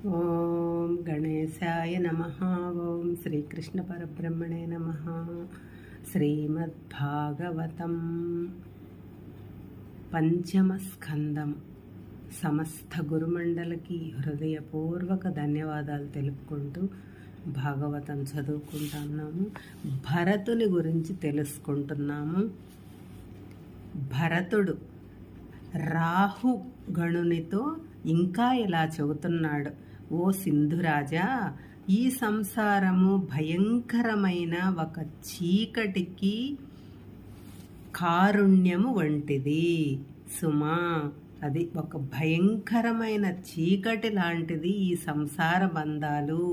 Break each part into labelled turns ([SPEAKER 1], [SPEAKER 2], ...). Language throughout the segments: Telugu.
[SPEAKER 1] ఓం గణేశాయ నమః. ఓం శ్రీకృష్ణ పరబ్రహ్మణే నమః. శ్రీమద్భాగవతం పంచమ స్కందం. సమస్త గురుమండలికి హృదయపూర్వక ధన్యవాదాలు తెలుపుకుంటూ భాగవతం చదువుకుంటున్నాము. భరతుని గురించి తెలుసుకుంటున్నాము. భరతుడు రాహు గణునితో ఇంకా ఇలా చెబుతున్నాడు: ఓ సింధురాజా, ఈ సంసారము భయంకరమైన ఒక చీకటికి కారుణ్యము వంటిది సుమా. అది ఒక భయంకరమైన చీకటి లాంటిది ఈ సంసార బంధాలు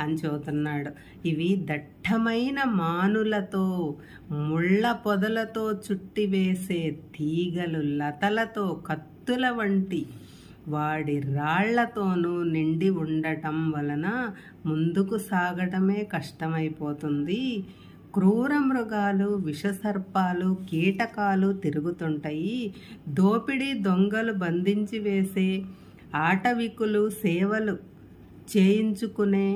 [SPEAKER 1] అని చెబుతున్నాడు. ఇవి దట్టమైన మానులతో, ముళ్ళ పొదలతో చుట్టివేసే తీగలు, లతలతో, కత్తుల వంటి వాడి రాళ్లతోనూ నిండి ఉండటం వలన ముందుకు సాగటమే కష్టమైపోతుంది. క్రూర మృగాలు, విషసర్పాలు, కీటకాలు తిరుగుతుంటాయి. దోపిడీ దొంగలు బంధించి వేసే ఆటవికులు, సేవలు చేయించుకునే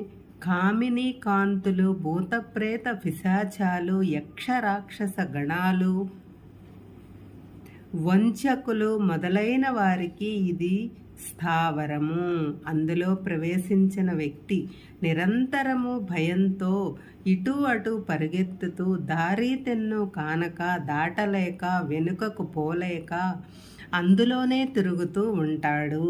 [SPEAKER 1] కామిని కాంతులు, భూతప్రేత పిశాచాలు, యక్ష రాక్షస గణాలు, వంచకులు మొదలైన వారికి ఇది స్థావరము. అందులో ప్రవేశించిన వ్యక్తి నిరంతరము భయంతో ఇటు అటు పరిగెత్తుతూ దారి తెన్ను కానక, దాటలేక, వెనుకకు పోలేక అందులోనే తిరుగుతూ ఉంటాడు.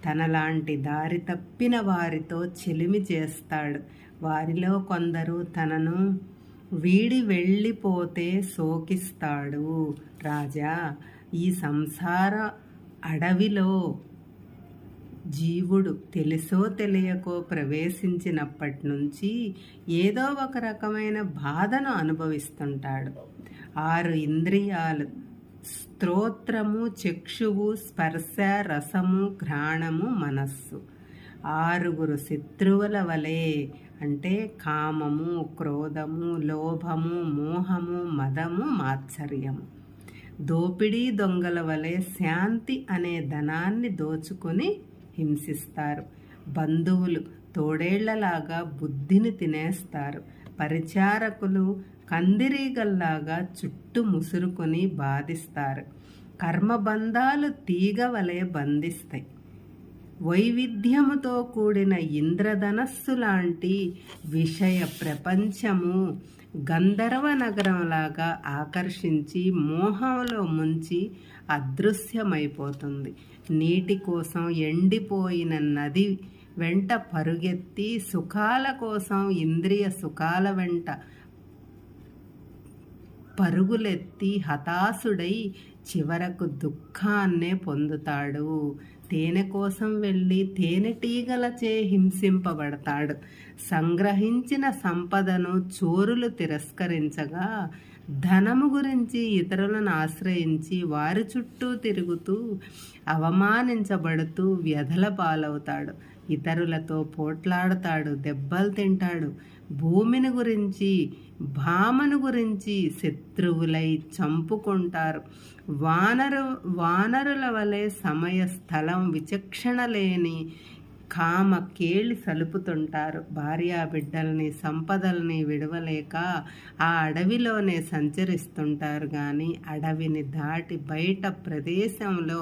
[SPEAKER 1] తనలాంటి దారి తప్పిన వారితో చెలిమి చేస్తాడు. వారిలో కొందరు తనను వీడి వెళ్ళిపోతే శోకిస్తాడు. రాజా, ఈ సంసార అడవిలో జీవుడు తెలుసో తెలియకో ప్రవేశించినప్పటి నుంచి ఏదో ఒక రకమైన బాధను అనుభవిస్తుంటాడు. 6 ఇంద్రియాలు, స్తోత్రము, చక్షువు, స్పర్శ, రసము, ఘ్రాణము, మనస్సు 6 శత్రువుల వలె, అంటే కామము, క్రోధము, లోభము, మోహము, మదము, మాత్సర్యము. దోపిడీ దొంగల వలె శాంతి అనే ధనాన్ని దోచుకొని హింసిస్తారు. బంధువులు తోడేళ్లలాగా బుద్ధిని తినేస్తారు. పరిచారకులు కందిరీగల్లాగా చుట్టు ముసురుకొని బాధిస్తారు. కర్మబంధాలు తీగ వలె బంధిస్తాయి. వైవిధ్యముతో కూడిన ఇంద్రధనస్సు లాంటి విషయ ప్రపంచము గంధర్వ నగరంలాగా ఆకర్షించి మోహంలో ముంచి అదృశ్యమైపోతుంది. నీటి కోసం ఎండిపోయిన నది వెంట పరుగెత్తి, సుఖాల కోసం ఇంద్రియ సుఖాల వెంట పరుగులెత్తి హతాశుడై చివరకు దుఃఖాన్నే పొందుతాడు. తేనె కోసం వెళ్ళి తేనెటీగలచే హింసింపబడతాడు. సంగ్రహించిన సంపదను చోరులు తిరస్కరించగా, ధనము గురించి ఇతరులను ఆశ్రయించి వారి చుట్టూ తిరుగుతూ అవమానించబడుతూ వ్యధల పాలవుతాడు. ఇతరులతో పోట్లాడతాడు, దెబ్బలు తింటాడు. భూమిని గురించి, భామను గురించి శత్రువులై చంపుకుంటారు. వానరుల వలె సమయ స్థలం విచక్షణ లేని కామ కేళి సలుపుతుంటారు. భార్యాబిడ్డల్ని, సంపదల్ని విడవలేక ఆ అడవిలోనే సంచరిస్తుంటారు. కానీ అడవిని దాటి బయట ప్రదేశంలో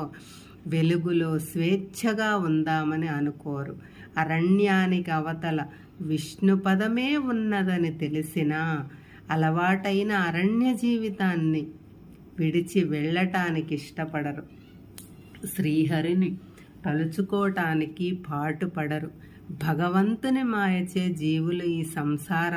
[SPEAKER 1] వెలుగులో స్వేచ్ఛగా ఉందామని అనుకోరు. అరణ్యానికి అవతల విష్ణుపదమే ఉన్నదని తెలిసినా అలవాటైన అరణ్య జీవితాన్ని విడిచి వెళ్ళటానికి ఇష్టపడరు. శ్రీహరిని తలుచుకోవటానికి పాటుపడరు. భగవంతుని మాయచే జీవులు ఈ సంసార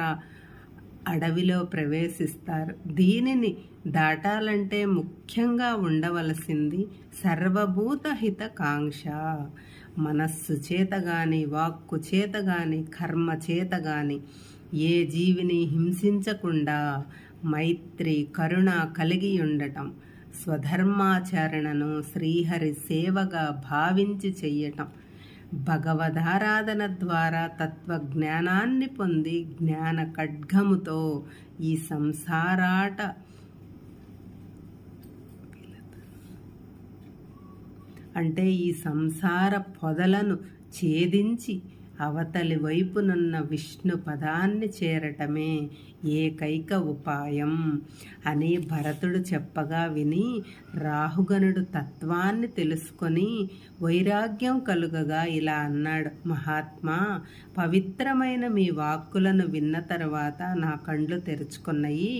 [SPEAKER 1] అడవిలో ప్రవేశిస్తారు. దీనిని దాటాలంటే ముఖ్యంగా ఉండవలసింది సర్వభూత హిత కాంక్ష. మనస్సు చేత గాని, వాక్కు చేత గాని, కర్మ చేత గాని ఏ జీవిని హింసించకుండా మైత్రి, కరుణ కలిగి ఉండటం, స్వధర్మాచరణను శ్రీహరి సేవగా భావించి చెయ్యటం, భగవదారాధన ద్వారా తత్వజ్ఞానాన్ని పొంది జ్ఞాన ఖడ్గముతో ఈ సంసారాట అంటే ఈ సంసార పొదలను ఛేదించి అవతలి వైపునున్న విష్ణు పదాన్ని చేరటమే ఏకైక ఉపాయం అని భరతుడు చెప్పగా విని రాహుగణుడు తత్వాన్ని తెలుసుకొని వైరాగ్యం కలుగగా ఇలా అన్నాడు: మహాత్మా, పవిత్రమైన మీ వాక్కులను విన్న తర్వాత నా కండ్లు తెరుచుకున్నాయి.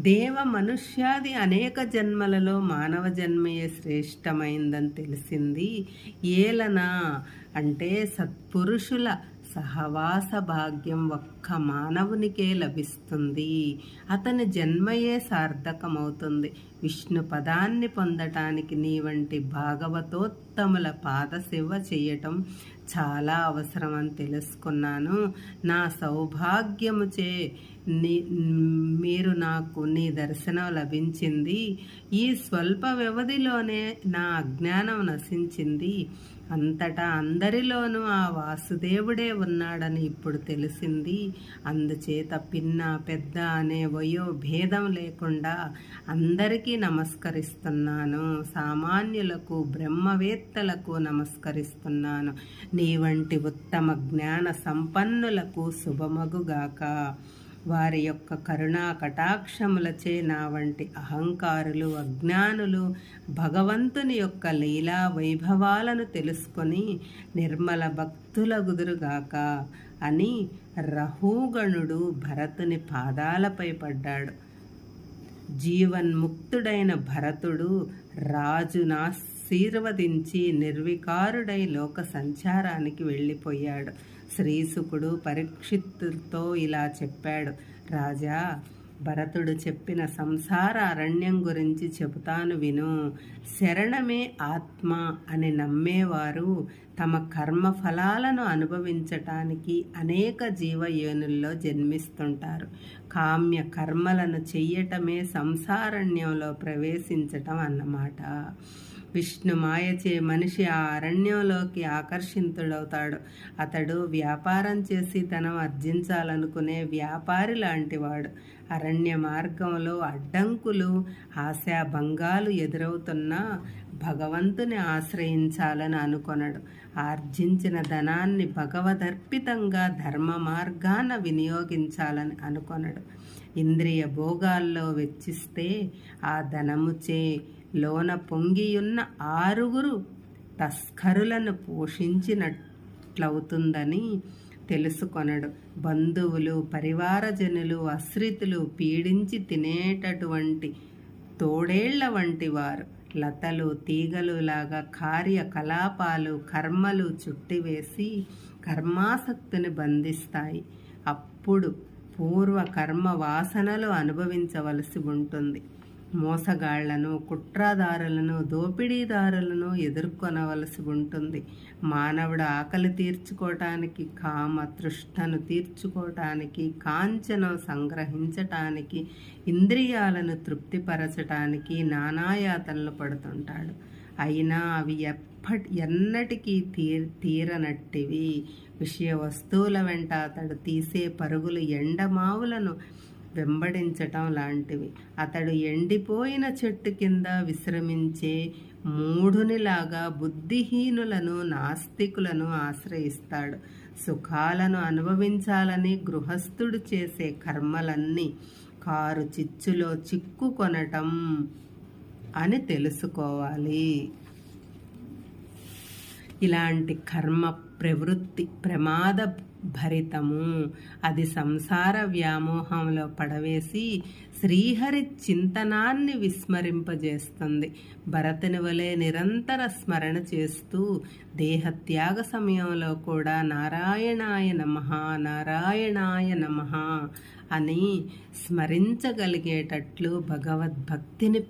[SPEAKER 1] దేవ మనుష్యాది అనేక జన్మలలో మానవ జన్మయే శ్రేష్టమైందని తెలిసింది. ఏలనా అంటే సత్పురుషుల సహవాస భాగ్యం ఒక్క మానవునికే లభిస్తుంది. అతని జన్మయే సార్థకమవుతుంది. విష్ణు పదాన్ని పొందటానికి నీ వంటి భాగవతోత్తముల పాదసేవ చేయటం చాలా అవసరమని తెలుసుకున్నాను. నా సౌభాగ్యముచే మీరు నాకు నీ దర్శనం లభించింది. ఈ స్వల్ప వ్యవధిలోనే నా అజ్ఞానం నశించింది. అంతటా అందరిలోనూ ఆ వాసుదేవుడే ఉన్నాడని ఇప్పుడు తెలిసింది. అందుచేత పిన్న పెద్ద అనే వయో భేదం లేకుండా అందరికీ నమస్కరిస్తున్నాను. సామాన్యులకు బ్రహ్మవేత్తలకు నమస్కరిస్తున్నాను. నీ వంటి ఉత్తమ జ్ఞాన సంపన్నులకు శుభమగుగాక. వారి యొక్క కరుణా కటాక్షములచే నా వంటి అహంకారులు అజ్ఞానులు భగవంతుని యొక్క లీలా వైభవాలను తెలుసుకొని నిర్మల భక్తులగుదురుగాక అని రహూగణుడు భరతుని పాదాలపై పడ్డాడు. జీవన్ముక్తుడైన భరతుడు రాజునాశీర్వదించి నిర్వికారుడై లోక సంచారానికి వెళ్ళిపోయాడు. శ్రీశుకుడు పరీక్షిత్తుతో ఇలా చెప్పాడు: రాజా, భరతుడు చెప్పిన సంసార అరణ్యం గురించి చెబుతాను విను. శరణమే ఆత్మ అని నమ్మేవారు తమ కర్మ ఫలాలను అనుభవించటానికి అనేక జీవయోనుల్లో జన్మిస్తుంటారు. కామ్య కర్మలను చెయ్యటమే సంసారణ్యంలో ప్రవేశించటం అన్నమాట. విష్ణు మాయచే మనిషి ఆ అరణ్యంలోకి ఆకర్షితుడవుతాడు. అతడు వ్యాపారం చేసి ధనం ఆర్జించాలనుకునే వ్యాపారి లాంటివాడు. అరణ్య మార్గంలో అడ్డంకులు ఆశాభంగాలు ఎదురవుతున్నా భగవంతుని ఆశ్రయించాలని అనుకొనడు. ఆర్జించిన ధనాన్ని భగవదర్పితంగా ధర్మ మార్గాన వినియోగించాలని అనుకొనడు. ఇంద్రియ భోగాల్లో వెచ్చిస్తే ఆ ధనముచే లోన పొంగియున్న 6 తస్కరులను పోషించినట్లవుతుందని తెలుసుకొనడు. బంధువులు పరివారజనులు ఆశ్రితులు పీడించి తినేటటువంటి తోడేళ్ల వంటి వారు లతలు తీగలు లాగా కార్యకలాపాలు కర్మలు చుట్టివేసి కర్మాసక్తిని బంధిస్తాయి. అప్పుడు పూర్వ కర్మ వాసనలు అనుభవించవలసి ఉంటుంది. మోసగాళ్లను కుట్రదారులను దోపిడీదారులను ఎదుర్కొనవలసి ఉంటుంది. మానవుడు ఆకలి తీర్చుకోవటానికి, కామ తృష్ణను తీర్చుకోవటానికి, కాంచనం సంగ్రహించటానికి, ఇంద్రియాలను తృప్తిపరచటానికి నానాయాతనలు పడుతుంటాడు. అయినా అవి ఎన్నటికీ తీరనట్టివి. విషయ వస్తువుల వెంట అతడు తీసే పరుగులు ఎండమావులను వెంబడించటం లాంటివి. అతడు ఎండిపోయిన చెట్టు కింద విశ్రమించే మూఢునిలాగా బుద్ధిహీనులను నాస్తికులను ఆశ్రయిస్తాడు. సుఖాలను అనుభవించాలని గృహస్థుడు చేసే కర్మలన్నీ కారు చిచ్చులో చిక్కుకొనటం అని తెలుసుకోవాలి. ఇలాంటి కర్మ ప్రవృత్తి ప్రమాద భరితము. అది సంసార వ్యామోహంలో పడవేసి శ్రీహరి చింతనాన్ని విస్మరింపజేస్తుంది. భరతుని వలె నిరంతర స్మరణ చేస్తూ దేహత్యాగ సమయంలో కూడా నారాయణాయ నమః నారాయణాయ నమః అని స్మరించగలిగేటట్లు భగవద్భక్తిని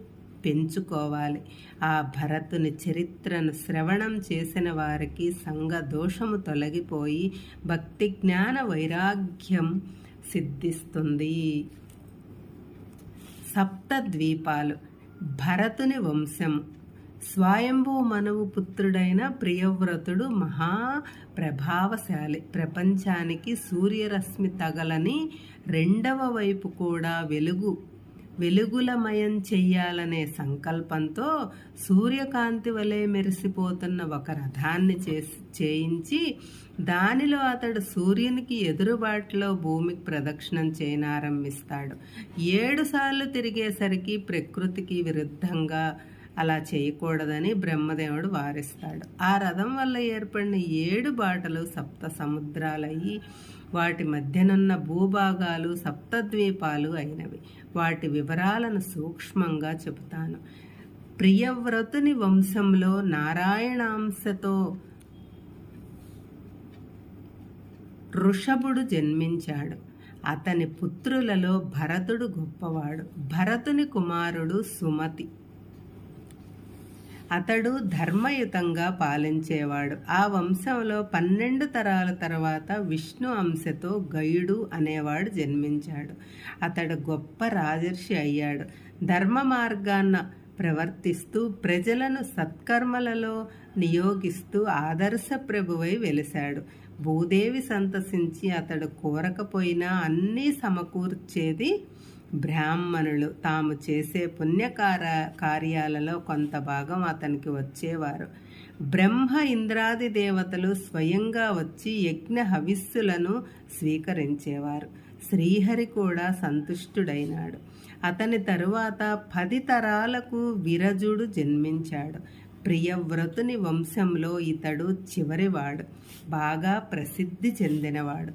[SPEAKER 1] పెంచుకోవాలి. ఆ భరతుని చరిత్రను శ్రవణం చేసిన వారికి సంఘ దోషము తొలగిపోయి భక్తి జ్ఞాన వైరాగ్యం సిద్ధిస్తుంది. సప్తద్వీపాలు. భరతుని వంశము. స్వయంభూ మనువు పుత్రుడైన ప్రియవ్రతుడు మహాప్రభావశాలి. ప్రపంచానికి సూర్యరశ్మి తగలని రెండవ వైపు కూడా వెలుగు వెలుగులమయం చెయ్యాలనే సంకల్పంతో సూర్యకాంతి వలె మెరిసిపోతున్న ఒక రథాన్ని చేయించి దానిలో అతడు సూర్యునికి ఎదురుబాటులో భూమికి ప్రదక్షిణం చేయనారంభిస్తాడు. 7 సార్లు తిరిగేసరికి ప్రకృతికి విరుద్ధంగా అలా చేయకూడదని బ్రహ్మదేవుడు వారిస్తాడు. ఆ రథం వల్ల ఏర్పడిన 7 బాటలు 7 సముద్రాలయ్యి వాటి మధ్యనున్న భూభాగాలు 7 ద్వీపాలు అయినవి. వాటి వివరాలను సూక్ష్మంగా చెబుతాను. ప్రియవ్రతుని వంశంలో నారాయణాంశతో ఋషభుడు జన్మించాడు. అతని పుత్రులలో భరతుడు గొప్పవాడు. భరతుని కుమారుడు సుమతి. అతడు ధర్మయుతంగా పాలించేవాడు. ఆ వంశంలో 12 తరాల తర్వాత విష్ణు అంశతో గయుడు అనేవాడు జన్మించాడు. అతడు గొప్ప రాజర్షి అయ్యాడు. ధర్మ మార్గాన్న ప్రవర్తిస్తూ ప్రజలను సత్కర్మలలో నియోగిస్తూ ఆదర్శ ప్రభువై వెలిశాడు. భూదేవి సంతసించి అతడు కోరకపోయినా అన్నీ సమకూర్చేది బ్రాహ్మణులు. తాము చేసే కార్యాలలో కొంత భాగం అతనికి వచ్చేవారు. బ్రహ్మ ఇంద్రాది దేవతలు స్వయంగా వచ్చి యజ్ఞ హవిస్సులను స్వీకరించేవారు. శ్రీహరి కూడా సంతుష్టుడైనాడు. అతని తరువాత 10 తరాలకు విరజుడు జన్మించాడు. ప్రియవ్రతుని వంశంలో ఇతడు చివరివాడు. బాగా ప్రసిద్ధి చెందినవాడు.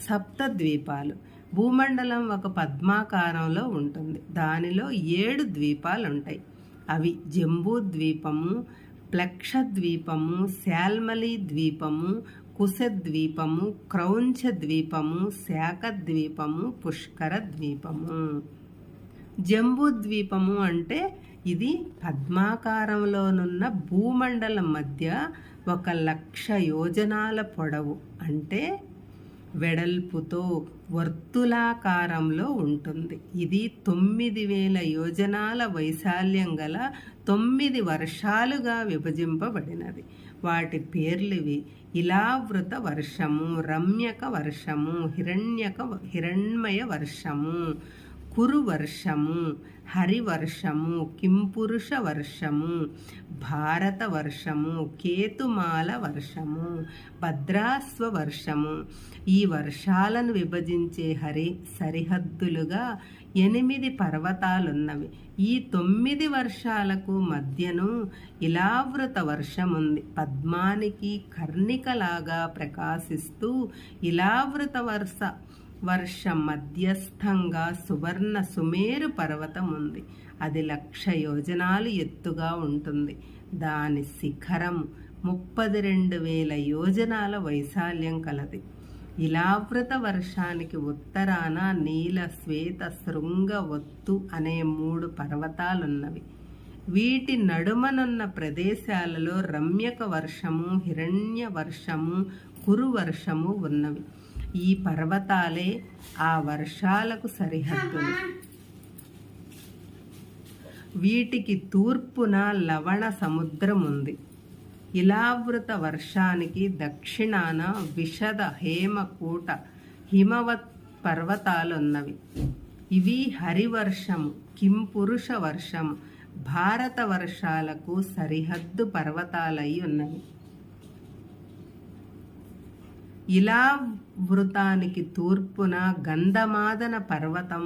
[SPEAKER 1] 7 ద్వీపాలు. భూమండలం ఒక పద్మాకారంలో ఉంటుంది. దానిలో 7 ద్వీపాలు ఉంటాయి. అవి జంబూ ద్వీపము, ప్లక్ష ద్వీపము, శాల్మలి ద్వీపము, కుశద్వీపము, క్రౌంచ ద్వీపము, శాఖ ద్వీపము, పుష్కర ద్వీపము. జంబూ ద్వీపము అంటే ఇది పద్మాకారంలోనున్న భూమండలం మధ్య 1,00,000 యోజనాల పొడవు అంటే వెడల్పుతో వర్తులాకారంలో ఉంటుంది. ఇది 9,000 యోజనాల వైశాల్యం గల 9 వర్షాలుగా విభజింపబడినది. వాటి పేర్లివి: ఇలావృత వర్షము, రమ్యక వర్షము, హిరణ్మయ వర్షము, కురు వర్షము, హరివర్షము, కింపురుష వర్షము, భారత వర్షము, కేతుమాల వర్షము, భద్రాస్వ వర్షము. ఈ వర్షాలను విభజించే సరిహద్దులుగా 8 పర్వతాలున్నవి. ఈ 9 వర్షాలకు మధ్యను ఇలావృత వర్షముంది. పద్మానికి కర్ణికలాగా ప్రకాశిస్తూ ఇలావృత వర్షం మధ్యస్థంగా సువర్ణ సుమేరు పర్వతం ఉంది. అది 1,00,000 యోజనాలు ఎత్తుగా ఉంటుంది. దాని శిఖరం 32,000 యోజనాల వైశాల్యం కలది. ఇలావృత వర్షానికి ఉత్తరాన నీల, శ్వేత, శృంగ, ఒత్తు అనే 3 పర్వతాలున్నవి. వీటి నడుమనున్న ప్రదేశాలలో రమ్యక వర్షము, హిరణ్య వర్షము, కురు వర్షము ఉన్నవి. ఈ పర్వతాలే ఆ వర్షాలకు సరిహద్దులు. వీటికి తూర్పున లవణ సముద్రం ఉంది. ఇలావృత వర్షానికి దక్షిణాన విషద, హేమకూట, హిమవత్ పర్వతాలున్నవి. ఇవి హరివర్షము, కింపురుష వర్షము, భారత వర్షాలకు సరిహద్దు పర్వతాలై ఉన్నవి. ఇలావృతానికి తూర్పున గంధమాదన పర్వతం,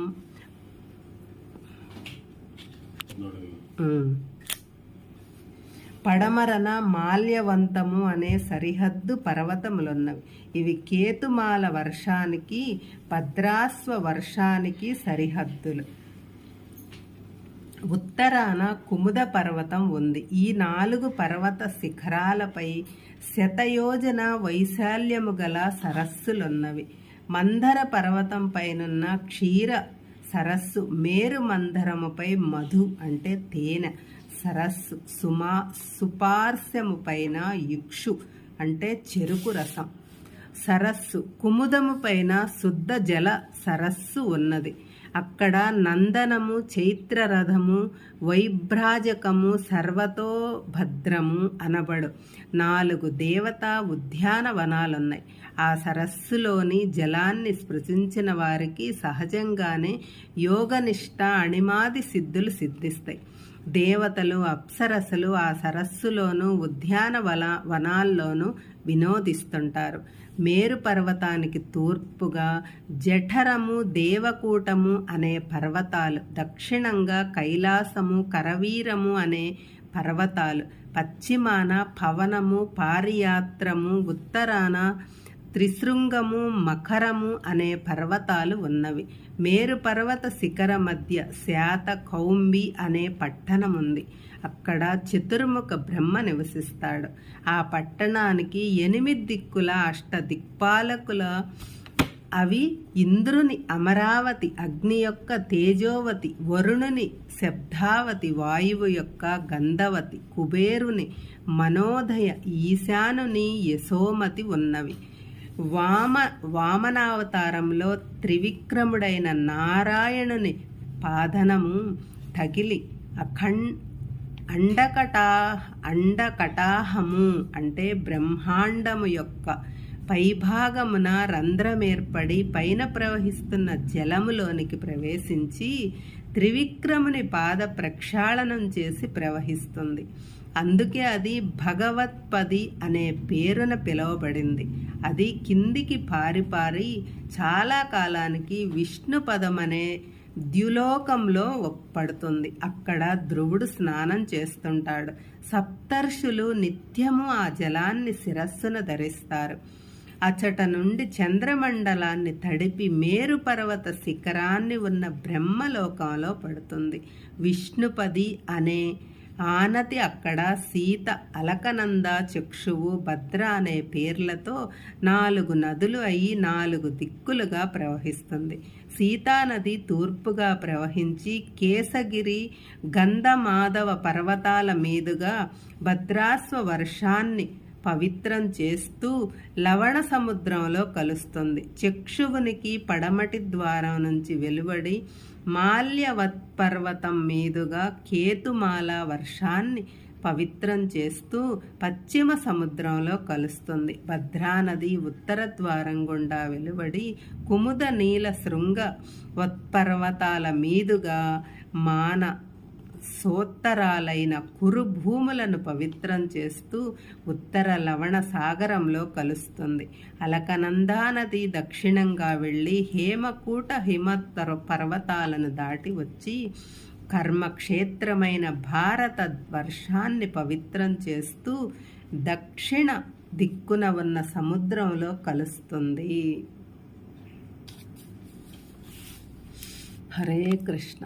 [SPEAKER 1] పడమరన మాల్యవంతము అనే సరిహద్దు పర్వతములున్నవి. ఇవి కేతుమాల వర్షానికి, భద్రాస్వ వర్షానికి సరిహద్దులు. ఉత్తరాన కుముద పర్వతం ఉంది. ఈ 4 పర్వత శిఖరాలపై శతయోజన వైశాల్యము గల సరస్సులున్నవి. మందర పర్వతం పైనున్న క్షీర సరస్సు, మేరు మందరముపై మధు అంటే తేనె సరస్సు, సుపార్శ్యము పైన యుక్షు అంటే చెరుకు రసం సరస్సు, కుముదము పైన శుద్ధ జల సరస్సు ఉన్నది. అక్కడ నందనము, చైత్రరథము, వైభ్రాజకము, సర్వతో భద్రము అనబడు 4 దేవతా ఉద్యానవనాలున్నాయి. ఆ సరస్సులోని జలాన్ని స్పృశించిన వారికి సహజంగానే యోగనిష్ట, అణిమాది సిద్ధులు సిద్ధిస్తాయి. దేవతలు, అప్సరసలు ఆ సరస్సులోనూ వనాల్లోనూ వినోదిస్తుంటారు. మేరు పర్వతానికి తూర్పుగా జఠరము, దేవకూటము అనే పర్వతాలు, దక్షిణంగా కైలాసము, కరవీరము అనే పర్వతాలు, పశ్చిమాన పవనము, పారియాత్రము, ఉత్తరాన త్రిశృంగము, మకరము అనే పర్వతాలు ఉన్నవి. మేరు పర్వత శిఖర మధ్య శాత కౌంబి అనే పట్టణం ఉంది. అక్కడ చతుర్ముఖ బ్రహ్మ నివసిస్తాడు. ఆ పట్టణానికి 8 దిక్కుల అష్టదిక్పాలకుల అవి ఇంద్రుని అమరావతి, అగ్ని యొక్క తేజోవతి, వరుణుని శబ్దావతి, వాయువు యొక్క గంధవతి, కుబేరుని మనోదయ, ఈశానుని యశోమతి ఉన్నవి. వామనావతారంలో త్రివిక్రముడైన నారాయణుని పాదనము తగిలి అండకటాహము అంటే బ్రహ్మాండము యొక్క పైభాగమున రంధ్రమేర్పడి పైన ప్రవహిస్తున్న జలములోనికి ప్రవేశించి త్రివిక్రముని పాద ప్రక్షాళనం చేసి ప్రవహిస్తుంది. అందుకే అది భగవత్పది అనే పేరున పిలువబడింది. అది కిందికి పారి చాలా కాలానికి విష్ణుపదం అనే ద్యులోకంలో పడుతుంది. అక్కడ ధ్రువుడు స్నానం చేస్తుంటాడు. సప్తర్షులు నిత్యము ఆ జలాన్ని శిరస్సును ధరిస్తారు. అచట నుండి చంద్రమండలాన్ని తడిపి మేరు పర్వత శిఖరాన్ని ఉన్న బ్రహ్మలోకంలో పడుతుంది. విష్ణుపది అనే ఆనతి అక్కడ సీత, అలకనంద, చక్షువు, భద్ర అనే పేర్లతో 4 నదులు అయి 4 దిక్కులుగా ప్రవహిస్తుంది. సీతానది తూర్పుగా ప్రవహించి కేసగిరి, గంధమాధవ పర్వతాల మీదుగా భద్రాస్వ వర్షాన్ని పవిత్రం చేస్తూ లవణ సముద్రంలో కలుస్తుంది. చక్షువునికి పడమటి ద్వారం నుంచి వెలువడి మాల్యవత్పర్వతం మీదుగా కేతుమాల వర్షాన్ని పవిత్రం చేస్తూ పశ్చిమ సముద్రంలో కలుస్తుంది. భద్రానది ఉత్తర ద్వారం గుండా వెలువడి కుముద నీల శృంగ వత్పర్వతాల మీదుగా సోత్తరాలైన కురు భూములను పవిత్రం చేస్తూ ఉత్తర లవణ సాగరంలో కలుస్తుంది. అలకనందా నది దక్షిణంగా వెళ్ళి హేమకూట హిమత్తర పర్వతాలను దాటి వచ్చి కర్మక్షేత్రమైన భారత వర్షాన్ని పవిత్రం చేస్తూ దక్షిణ దిక్కున ఉన్న సముద్రంలో కలుస్తుంది. హరే కృష్ణ.